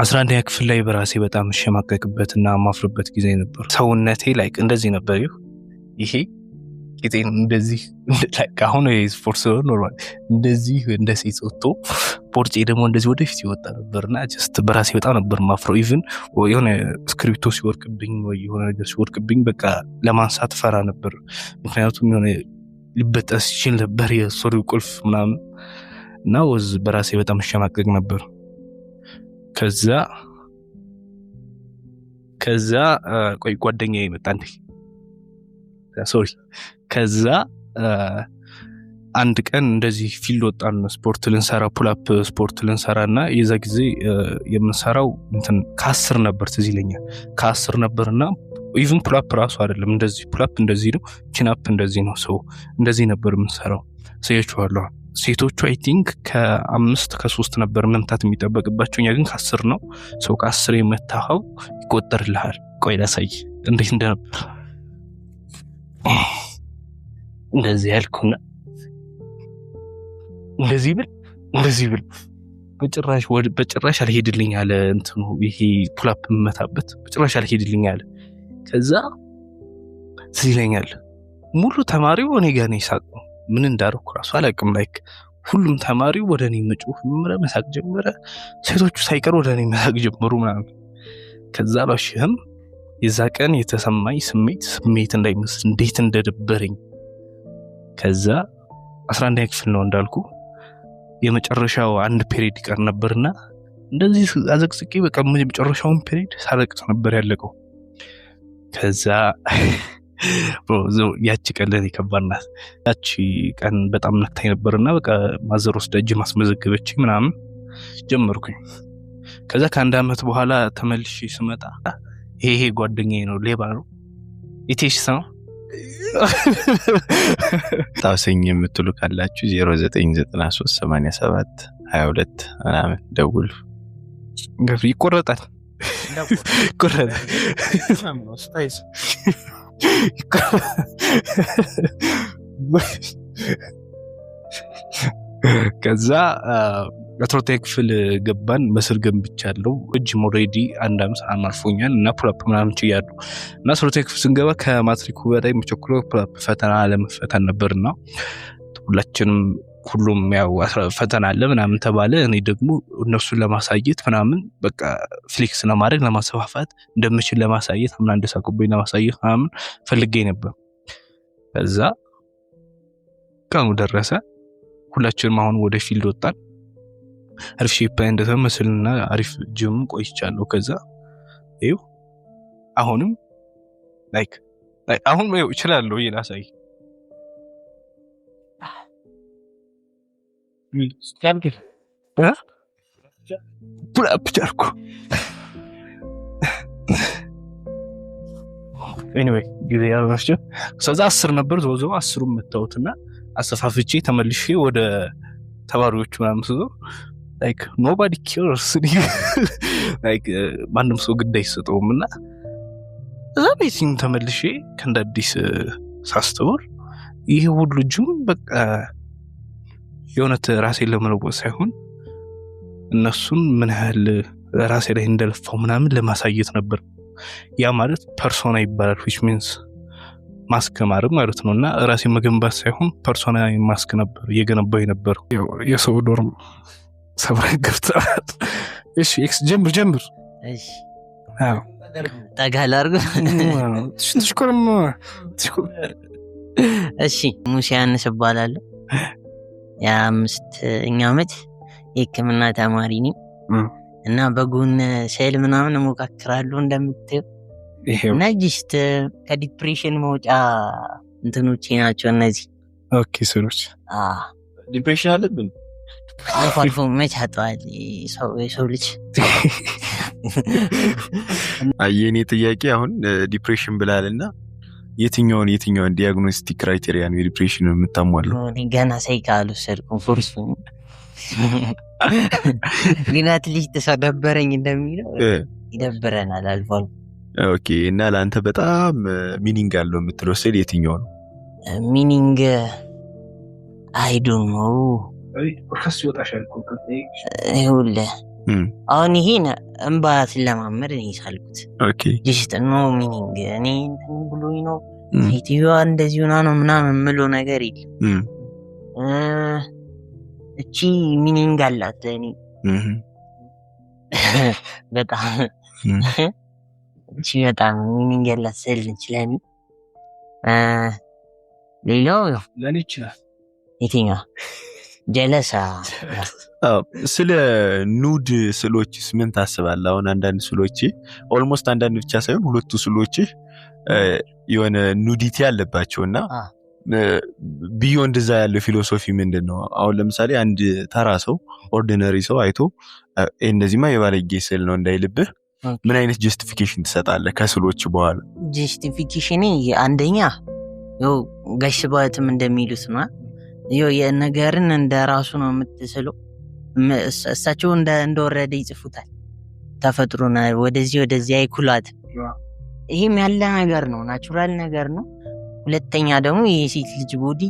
11ኛ ክፍል ላይ በራሴ በጣም ሸማቀቅበትና ማፍርበት ጊዜ ነበር። ሰውነቴ ላይክ እንደዚህ ነበር። ይሄ ቂጤን እንደዚህ ላይክ አሁን የስፖርት ኖርማል እንደዚህ እንደ ሴት ወጥቶ ቦርጬ ደግሞ እንደዚህ ወደፊት ይወጣ ነበርና ጀስት በራሴ በጣም ነበር ማፍረው። ኢቭን የሆነ ስክሪፕቶ ሲወርቅብኝ ወይ የሆነ ነገር ሲወርቅብኝ በቃ ለማንሳት ፈራ ነበር። ምክንያቱም የሆነ ሊበጠስ ይችል ነበር የሱሪው ቁልፍ ምናምን እና ወዝ በራሴ በጣም ሸማቀቅ ነበር። ከዛ ቆይ ጓደኛዬ መጣ እንዴ ሶሪ ከዛ አንድ ቀን እንደዚህ ፊልድ ወጣን ስፖርት ልንሰራ ፑልአፕ ስፖርት ልንሰራና የዛ ጊዜ የምንሰራው እንትን ከ10 ነበር ትዝ ይለኛል። ከ10 ነበርና ኢቭን ፑልአፕ ራሱ አይደለም እንደዚህ ፑልአፕ እንደዚህ ነው ቺንአፕ እንደዚህ ነው ሰው እንደዚህ ነበር የምንሰራው። ሰይቻለሁ ሴቶቹ አይ ቲንክ ከ5 ከ3 ነበር መምታት የሚጠበቅባቸው እኛ ግን ከ10 ነው። ሰው ከ10 የመታው ይቆጠርልሃል። ቆይ ላሳይ እንዴት እንደነበር እንደዚህ ያልኩና እንደዚህ ብል በጭራሽ አልሄድልኝ አለ እንትኑ ይሄ ፑልአፕ መታበት በጭራሽ አልሄድልኝ አለ። ከዛ ሲለኛል ሙሉ ተማሪው እኔ ጋር ነው ይሳቀው ምን እንዳደረኩ ራሱ አላውቅም። ላይክ ሁሉም ተማሪው ወደ እኔ መጮህ መሳቅ ጀመረ። ሴቶቹ ሳይቀር ወደ እኔ መሳቅ ጀመሩ ምናምን። ከዛ ባሽህም የዛ ቀን የተሰማኝ ስሜት እንዳይመስል እንዴት እንደደበረኝ። ከዛ 11ኛ ክፍል ነው እንዳልኩ የመጨረሻው አንድ ፔሪድ ይቀር ነበርና እንደዚህ አዘቅዝቄ በቃ የመጨረሻውን ፔሪድ ሳለቅስ ነበር ያለቀው። ከዛ ያቺ ቀን ለኔ ከባድ ናት። ያቺ ቀን በጣም ነክታኝ ነበርና በቃ ማዘር ወስዳ እጅ ማስመዘገበች ምናምን ጀመርኩኝ። ከዛ ከአንድ አመት በኋላ ተመልሼ ስመጣ ይሄ ጓደኛዬ ነው ሌባ ነው ኢቴሽ ሰው ታውሰኝ የምትሉ ካላችሁ 09938722 ምናምን ደውሉ። ይቆረጣል ከዛ 12ኛ ክፍል ገባን። በስር ገንብቻለሁ እጅም ኦሬዲ አንድ አመት አማርፎኛል እና ፑልአፕ ምናምን ችያለሁ እና 12ኛ ክፍል ስንገባ ከማትሪኩ በላይ መቸኩሎ ፑልአፕ ፈተና ለመፈተን ነበርና ሁሉም ያው ፈተና አለ ምናምን ተባለ። እኔ ደግሞ እነሱን ለማሳየት ምናምን በቃ ፍሌክስ ለማድረግ ለማሰፋፋት እንደምችል ለማሳየት ምናምን እንደሳቁብኝ ለማሳየት ምናምን ፈልጌ ነበር። ከዛ ቀኑ ደረሰ። ሁላችንም አሁን ወደ ፊልድ ወጣን። አሪፍ ሼፕ እንደተመስልና አሪፍ ጂም ቆይቻለሁ። ከዛ ይኸው አሁንም ላይክ አሁን ነው እችላለሁ ይላሳይ ስታንክ ፑልአፕ ቻልኩ። ኤኒዌይ ጊዜ ያልነሽው ከዛ 10 ነበር ዞዞ 10ም መታውትና አሰፋፍቼ ተመልሼ ወደ ተማሪዎቹ ምናምን ስዞር ላይክ ኖባዲ ኬርስ ላይክ ማንም ሰው ግድ አይሰጠውምና እዛ ቤትም ተመልሼ ከእንዳዲስ ሳስተውል ይሄ ሁሉ ጅም በቃ የሆነት ራሴን ለመለወጥ ሳይሆን እነሱን ምን ያህል ራሴ ላይ እንደለፋው ምናምን ለማሳየት ነበር። ያ ማለት ፐርሶና ይባላል which means ማስክ ማድረግ ማለት ነውና ራሴ መገንባት ሳይሆን ፐርሶና ማስክ ነበር እየገነባው ነበር። የሰው ዶርም ሰብረን ገብተናል። እሺ ኤክስ ጀምር እሺ አዎ ታጋል አርጉ ትሽኮርም እሺ ሙሴ ያንስ ይባላል። የ5ኛ ዓመት የሕክምና ተማሪ ነኝ እና በጎን ሴል ምናምን ሞካክራለሁ እንደምትለው እና ጅስት ከዲፕሬሽን መውጫ እንትኖች ናቸው እነዚህ። ኦኬ ሰሮች ዲፕሬሽን አለብን አልፎ መቻጣል ሰው ልጅ አየኔ ጥያቄ አሁን ዲፕሬሽን ብላልና የትኛውን ዲያግኖስቲክ ክራይቴሪያ ነው ዲፕሬሽን የምታሟለው? ገና ሳይካሉ ሰርኩን ፎርስ ሊናት ልጅ ተሰደበረኝ እንደሚለው ይደብረናል አልፎ። ኦኬ እና ለአንተ በጣም ሚኒንግ አለው የምትለው ስለ የትኛው ነው? ሚኒንግ አይ ዶንት ኖ ፖድካስት ይወጣሻል እኮ ይሁለ አሁን ይሄን እንባ ስለማመድ ነው ይሳልኩት ኦኬ ጅስት ኖ ሚኒንግ እኔ እንትን ብሎኝ ነው ሴትዮዋ እንደዚህ ሆና ነው ምናምን የምለው ነገር የለም እቺ ሚኒንግ አላት ለእኔ በጣም እቺ በጣም ሚኒንግ ያላት ስዕል ነች ለእኔ ሌላው ለኔ ይችላል የትኛው ጀለሳ ስለ ኑድ ስዕሎችስ ምን ታስባለህ? አሁን አንዳንድ ስዕሎች ኦልሞስት አንዳንድ ብቻ ሳይሆን ሁለቱ ስዕሎች የሆነ ኑዲቲ ያለባቸውና ቢዮንድ እዛ ያለው ፊሎሶፊ ምንድነው? አሁን ለምሳሌ አንድ ተራ ሰው ኦርዲነሪ ሰው አይቶ እንደዚህማ የባለጌ ስዕል ነው እንዳይልብህ ምን አይነት ጀስቲፊኬሽን ትሰጣለህ ከስዕሎች በኋላ? ጀስቲፊኬሽን አንደኛ ያው ጋሽባትም እንደሚሉት ነው የነገርን እንደራሱ ነው የምትስለው እሳቸው እንደወረደ ይጽፉታል ተፈጥሮና ወደዚህ አይኩላት ይሄም ያለ ነገር ነው ናቹራል ነገር ነው ሁለተኛ ደግሞ የሴት ልጅ ቦዲ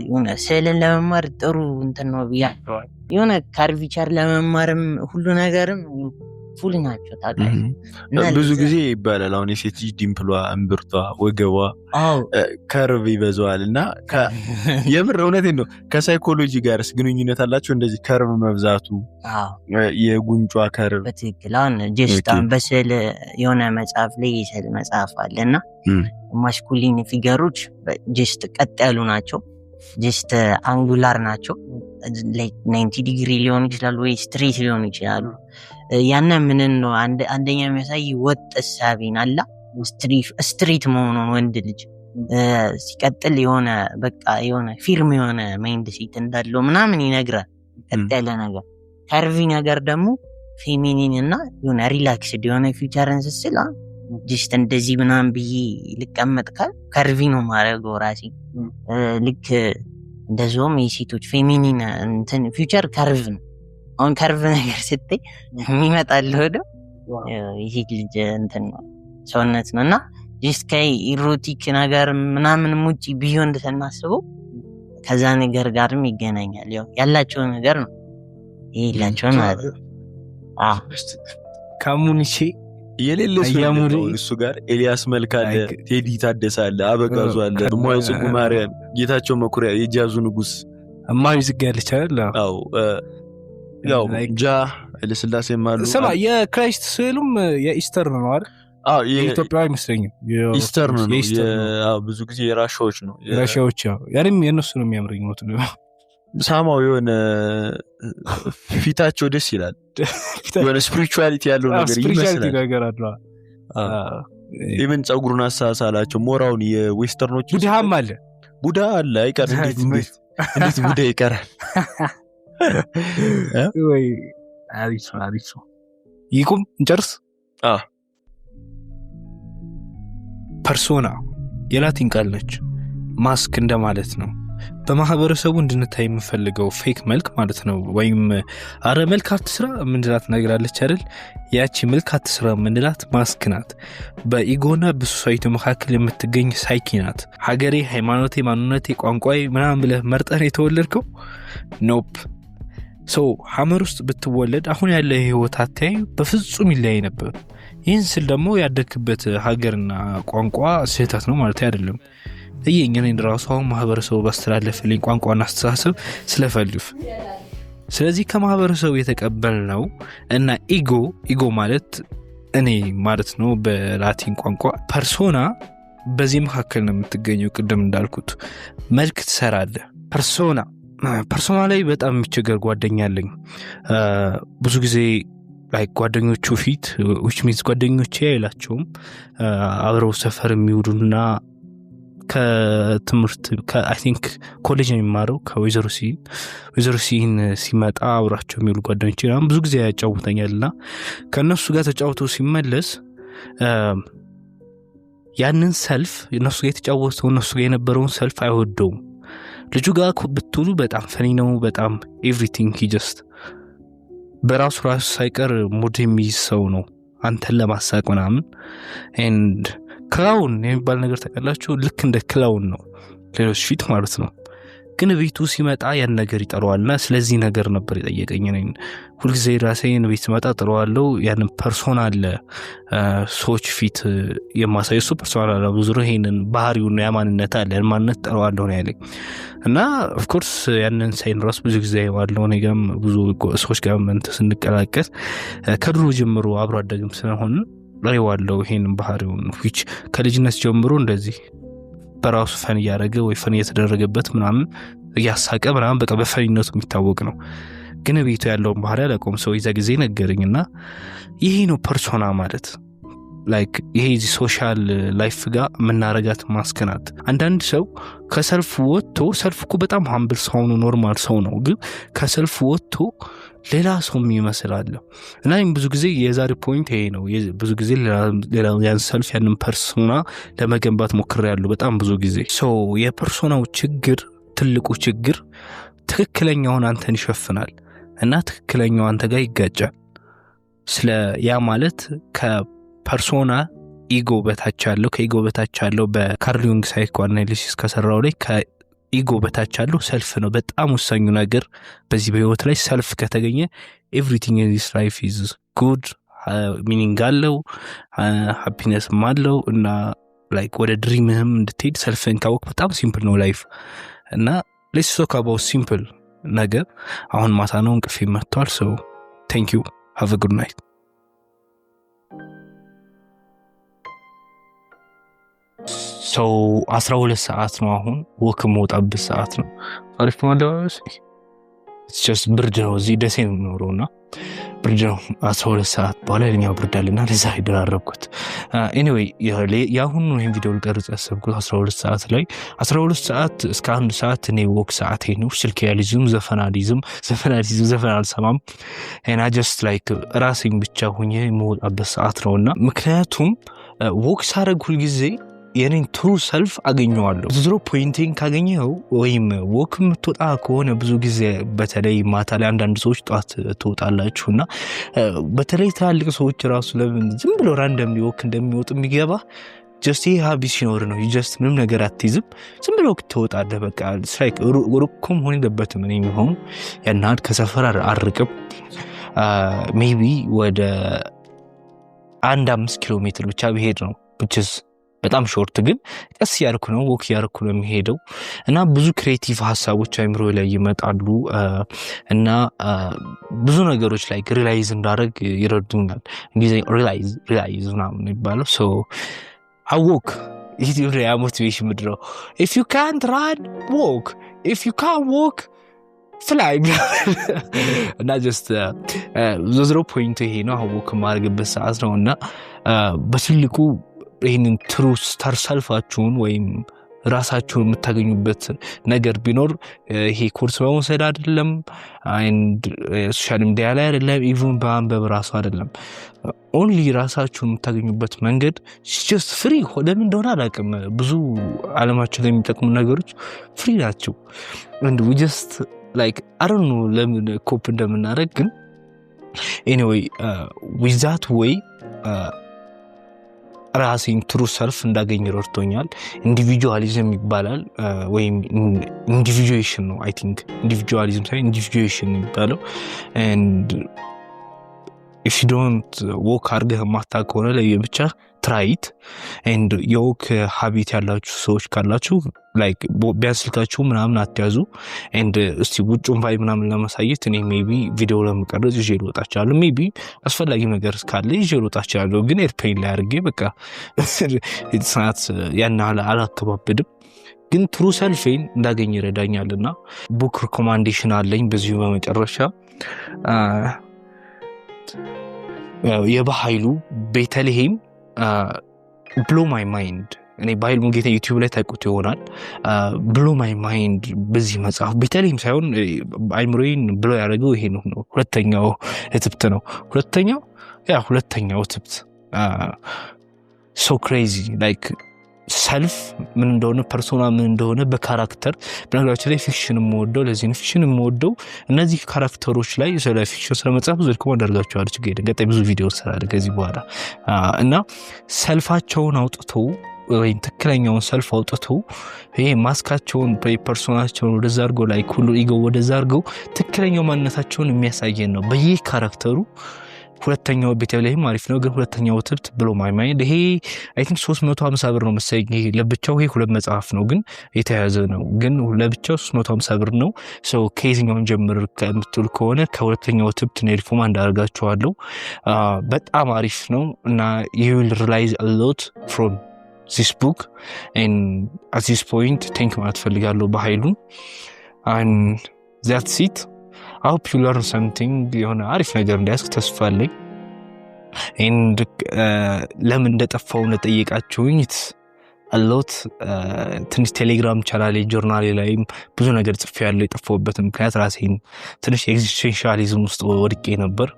የሆነ ስዕልን ለመማር ጥሩ እንትን ነው ብያለሁ የሆነ ካርቪቸር ለመማርም ሁሉ ነገርም ፉል ናቸው ታውቃለህ ብዙ ጊዜ ይባላል አሁን የሴት ልጅ ዲምፕሏ እምብርቷ ወገቧ ከርቭ ይበዛዋልና የምር እውነቴን ነው ከሳይኮሎጂ ጋርስ ግንኙነት አላቸው እንደዚህ ከርቭ መብዛቱ የጉንጯ ከርቭ በትክክል አሁን ጀስታን በስዕል የሆነ መጽሐፍ ላይ የስዕል መጽሐፍ አለና ማስኩሊን ፊገሮች ጀስት ቀጥ ያሉ ናቸው ጀስት አንጉላር ናቸው like 90 ዲግሪ ሊሆን ይችላል ወይ ስትሬት ሊሆን ይችላል ያና ምን ነው አንደኛ የሚያሳይ ወጥ ሳቢን አላ ስትሬት መሆኑን ወንድ ልጅ ሲቀጥል የሆነ በቃ የሆነ ፊርም የሆነ ማይንድ ሴት እንዳለው ምናምን ይነግራል ቀጥ ያለ ነገር ካርቪ ነገር ደግሞ ፌሚኒን እና የሆነ ሪላክስድ የሆነ ፊውቸርን ስስላ ጀስት እንደዚህ ምናምን ብዬ ልቀመጥ ካርቪ ነው ማረገው ራሴ ልክ እንደዚሁም የሴቶች ፌሚኒን እንትን ፊውቸር ካርቭ ነው አሁን ካርቭ ነገር ስትይ የሚመጣል ወደ የሴት ልጅ እንትን ነው ሰውነት ነውና ጀስት ከይ ኢሮቲክ ነገር ምናምን ሙጪ ቢዮንድ ተናስበው ከዛ ነገር ጋርም ይገናኛል ያላቸው ነገር ነው ይላቸው ማለት ካሙኒቼ የሌለስ ነው እሱ ጋር ኤልያስ መልካለ ቴዲ ታደሳለ አበጋዙ አለ ሞይጽጉ ማርያም ጌታቸው መኩሪያ የጃዙ ንጉስ አማይ ዝጋለች አይደል ያው ጃ ለስላሴ ማሉ ሰማ የክራይስት ስዕሉም የኢስተር ነው አይደል የኢትዮጵያ አይመስለኝም ኢስተር ነው ብዙ ጊዜ የራሻዎች ነው ያንም የነሱ ነው የሚያምረኝ ነው ሳማው የሆነ ፊታቸው ደስ ይላል የሆነ ስፒሪቹዋሊቲ ያለው ነገር ይመስላል ኢቨን ጸጉሩን አሳሳላቸው ሞራውን የዌስተርኖች ቡድሃም አለ ቡዳ አለ አይቀር እንዴት ቡዳ ይቀራል ወይ አሪፍ ይቁም እንጨርስ ፐርሶና የላቲን ቃል ነች ማስክ እንደማለት ነው በማህበረሰቡ እንድንታይ የምፈልገው ፌክ መልክ ማለት ነው ወይም አረ መልክ አትስራ ምንድናት ነገራለች አይደል ያቺ መልክ አትስራ ምንላት ማስክ ናት በኢጎና በሶሳይቲ መካከል የምትገኝ ሳይኪ ናት ሀገሬ ሃይማኖቴ ማንነቴ ቋንቋዬ ምናምን ብለህ መርጠህ የተወለድከው ኖፕ ሐመር ውስጥ ብትወለድ አሁን ያለ ህይወት አታይ በፍጹም ይለያይ ነበር ይህን ስል ደግሞ ያደክበት ሀገርና ቋንቋ ስህተት ነው ማለት አይደለም እየኛን ራስው ማህበረሰቡ ባስተላለፈልኝ ቋንቋና አስተሳሰብ ስለፈልፍ ስለዚህ ከማህበረሰቡ የተቀበልነው እና ኢጎ ማለት እኔ ማለት ነው በላቲን ቋንቋ ፐርሶና በዚህ መካከል ነው የምትገኘው ቅድም እንዳልኩት መልክ ትሰራለህ ፐርሶና ላይ በጣም የሚቸገር ጓደኛ አለኝ ብዙ ጊዜ like ጓደኞቹ ፊት which means ጓደኞቼ አይላቸውም አብረው ሰፈር የሚውዱና ከትምህርት I think ኮሌጅ የሚማረው ከወይዘሮ ሲን ሲመጣ አብራቸው የሚውሉ ጓደኞቼ ብዙ ጊዜ ያጫውተኛልና ከነሱ ጋር ተጫውቶ ሲመለስ ያንን ሰልፍ እነሱ ጋር የተጫወተው እነሱ ጋር የነበረውን ሰልፍ አይወደውም ልጁ ጋር ብትሉ በጣም ፈኒ ነው በጣም ኤቭሪቲንግ he just በራሱ ሳይቀር ሙድ የሚይዝ ሰው ነው አንተን ለማሳቅ ምናምን and ክላውን የሚባል ነገር ተቀላችሁ ልክ እንደ ክላውን ነው ሌሎች ፊት ማለት ነው ግን ቤቱ ሲመጣ ያን ነገር ይጠራዋልና ስለዚህ ነገር ነበር የጠየቀኝ ነኝ ሁልጊዜ ራሴን ቤት ሲመጣ ጥሯዋለው ያን ፐርሶናል ሰዎች ፊት የማሳየው እሱ ፐርሶናል ብዙ ይሄንን ባህሪውን ያማንነት አለ ማንነት ጥሯዋለው ነው ያለኝ እና ኦፍ ኮርስ ያንን ሳይን ራስ ብዙ ጊዜ ያለው ነገም ብዙ ሰዎች ጋር ስንቀላቀል ከድሮ ጀምሮ አብሮ አደግም ስለሆነ ለይዋለው ይሄንን ባህሪውን which ከልጅነት ጀምሮ እንደዚህ በራሱ ፈን ያረገ ወይ ፈን የተደረገበት ምናምን ያሳቀ ምናምን በቃ በፈኒነቱ የሚታወቅ ነው ግን ቤቱ ያለው ባህሪ አለቆም ሰው ይዛ ጊዜ ነገርኝና ይሄ ነው ፐርሶና ማለት ላይክ ይሄ ሶሻል ላይፍ ጋር መናረጋት ማስከናት አንዳንድ ሰው ከሰልፍ ወጥቶ ሰልፍኩ በጣም ሃምብል ሰው ነው ኖርማል ሰው ነው ግን ከሰልፍ ወጥቶ ሌላ ሰው የሚመስላል እና ብዙ ጊዜ የዛሬ ፖይንት ይሄ ነው ብዙ ጊዜ ሌላ ያን ሰልፍ ያንን ፐርሶና ለመገንባት ሞክሬያለሁ በጣም ብዙ ጊዜ ሶ የፐርሶናው ችግር ትልቁ ችግር ትክክለኛውን አንተን ይሸፍናል እና ትክክለኛው አንተ ጋር ይጋጫል ስለ ያ ማለት ከፐርሶና ኢጎ በታች ያለው ከኢጎ በታች ያለው በካርል ዩንግ ሳይኮአናሊሲስ ከሰራው ላይ ኢጎ በታች ያለው ሰልፍ ነው በጣም ወሳኙ ነገር በዚህ በህይወት ላይ ሰልፍ ከተገኘ everything in this life is good meaning አለው happiness አለው እና like ወደ ድሪምህም እንድትሄድ ሰልፍን ካወቅ በጣም ሲምፕል ነው ላይፍ እና let's talk about simple ነገር አሁን ማታ ነው እንቅልፍ መጥቷል so thank you have a good night so 12 ሰዓት ነው አሁን ወክ መውጣበት ሰዓት ነው አሪፍ ማለዋወስ it's just ብርድ ነው እዚህ ደሴ ነው ኖሮና ብርድ ነው 12 ሰዓት በኋላ ለኛው ብርዳልና ለዛ ይደራረብኩት anyway ያሁን ነው ይሄን ቪዲዮ ልቀርጽ ያሰብኩት 12 ሰዓት ላይ 12 ሰዓት እስከ 1 ሰዓት እኔ ወክ ሰዓቴ ነው ስልክ ያልይዝም ዘፈናሊዝም ዘፈን አልሰማም and I just like ራሴን ብቻ ሆኜ የምወጣበት ሰዓት ነውና ምክንያቱም ወክ ሳረግ ሁሉ ጊዜ የኔን ትሩ ሰልፍ አገኘዋለሁ ዝሮ ፖይንቲንግ ካገኘው ወይም ወክ ምትወጣ ከሆነ ብዙ ጊዜ በተለይ ማታ ላይ አንዳንድ ሰዎች ጧት ትወጣላችሁና በተለይ ታልቅ ሰዎች ራሱ ለምን ዝም ብሎ ራንደም ወክ እንደሚወጡ የሚገባ just ይሄ ሀቢት ሲኖር ነው just ምንም ነገር አትይዝም ዝም ብሎ ትወጣለህ በቃ ስትራይክ ሩቁም ሆነ ደበት ምን ይሆን ያናድ ከሰፈር አርቅም ሜቢ ወደ 1-5 ኪሎ ሜትር ብቻ ብሄድ ነው which is በጣም ሾርት ግን ቀስ ያርኩ ነው ወክ ያርኩ ነው የሚሄደው እና ብዙ ክሬቲቭ ሐሳቦች አይምሮ ላይ ይመጣሉ እና ብዙ ነገሮች ላይ ሪላይዝ እንዳደረግ ይረዱኛል እንግዲህ ሪላይዝ ምናምን ይባላል so I walk it is a motivation ምድረው if you can't run walk if you can't walk fly እና just ዘሮ ፖይንት ይሄ ነው walk ማድረግበት ሰዓት ነውና በስልኩ ይሄንን ትሩ ስታር ሰልፋችሁን ወይም ራሳችሁን የምታገኙበት ነገር ቢኖር ይሄ ኮርስ በመውሰድ አይደለም and ሶሻል ሚዲያ ላይ አይደለም even በአንበብ ራሱ አይደለም only ራሳችሁን የምታገኙበት መንገድ just free ለምን እንደሆነ አላውቅም ብዙ ዓለማችን ላይ የሚጠቅሙ ነገሮች ፍሪ ናቸው and we just like I don't know ለምን ኮፕ እንደምናደርግ ግን anyway with that way ራሴን ትሩ ሰልፍ እንዳገኝ ረድቶኛል ኢንዲቪጁዋሊዝም ይባላል ወይም ኢንዲቪጁዌሽን ነው I think ኢንዲቪጁዋሊዝም ሳይሆን ኢንዲቪጁዌሽን ይባላል and if you don't walk አርገህ ማታ ከሆነ ለየብቻ try it and የወክ ሀቢት ያላችሁ ሰዎች ካላችሁ like ቢያስልካችሁ ምናምን አትያዙ and እስቲ ውጭውን ቫይ ምናምን ለማሳየት እኔ ሜቢ ቪዲዮ ለመቀረጽ ይዤ ልወጣቻለሁ ሜቢ አስፈላጊ ነገር ካለ ይዤ ልወጣቻለሁ ግን ኤርፕሌን ላይ አርጌ በቃ it's ያን አላከባብድም ግን ትሩ ሰልፌን እንዳገኝ ይረዳኛልና ቡክ ሪኮማንዴሽን አለኝ በዚሁ በመጨረሻ የባህሉ ቤተልሔም blow my mind እኔ ባይል ሙጌታ ዩቲዩብ ላይ ታውቁት ይሆናል blow my mind በዚህ መጽሐፍ ቤተልሔም ሳይሆን አይምሮዬን ብሎ ያደረገው ይሄ ነው ሁለተኛው እትብት ነው ሁለተኛው እትብት so crazy like ሰልፍ ምን እንደሆነ ፐርሶና ምን እንደሆነ በካራክተር በነገራችን ላይ ፊክሽን ሞዴል ለዚህ ፊክሽን ሞዴል እነዚህ ካራክተሮች ላይ ስለ ፊክሽን ስለመጻፍ ዝርኮ አደርጋቸዋል ችግር የለም ገጣይ ብዙ ቪዲዮ ሰራል ከዚህ በኋላ እና ሰልፋቸውን አውጥተው ወይ ትክክለኛውን ሰልፍ አውጥተው ይሄ ማስካቸውን ፐርሶናቸውን ወደዛ አድርገው ላይ ሁሉ ኢጎ ወደዛ አድርገው ትክክለኛው ማንነታቸውን የሚያሳየን ነው በየካራክተሩ። ሁለተኛው ቤተልሔም አሪፍ ነው ግን ሁለተኛው ትብት ብሎ ማይ ማይንድ ይሄ አይ ቲንክ 350 ብር ነው መሰለኝ። ይሄ ለብቻው ይሄ ሁለት መጽሐፍ ነው ግን የተያዘ ነው ግን ለብቻው 350 ብር ነው። ሶ ከየትኛውን ጀምር ከምትል ከሆነ ከሁለተኛው ትብት ነው ሪኮማንድ አደርጋችኋለሁ። በጣም አሪፍ ነው እና you will realize a lot from this book and at this point thank you ማለት ፈልጋለሁ በኃይሉ and that's it. I hope you learn something የሆነ አሪፍ ነገር እንዲያስክ ተስፋ አለኝ። and ለምን እንደጠፋው ለጠየቃችሁኝ አሎት ትንሽ ቴሌግራም ቻናሌ ጆርናሌ ላይም ብዙ ነገር ጽፌያለሁ። የጠፋሁበት ምክንያት ራሴን ትንሽ ኤግዚስቴንሻሊዝም ውስጥ ወድቄ ነበር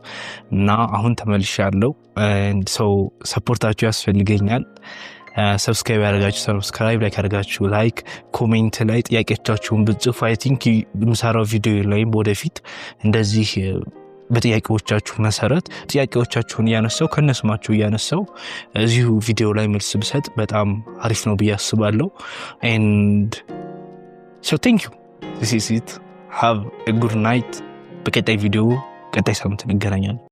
እና አሁን ተመልሻለሁ። and so ሰፖርታችሁ ያስፈልገኛል። ሰብስክራይብ ያደርጋችሁ ሰብስክራይብ ላይክ ያደርጋችሁ ላይክ ኮሜንት ላይ ጥያቄዎቻችሁን ብትጽፉ አይ ቲንክ የምሰራው ቪዲዮ ላይ ወደፊት እንደዚህ በጥያቄዎቻችሁ መሰረት ጥያቄዎቻችሁን እያነሳው ከነስማችሁ እያነሳው እዚሁ ቪዲዮ ላይ መልስ ብሰጥ በጣም አሪፍ ነው ብዬ አስባለሁ። and so thank you. this is it. have a good night. በቀጣይ ቪዲዮ ቀጣይ ሳምንት እንገናኛለን።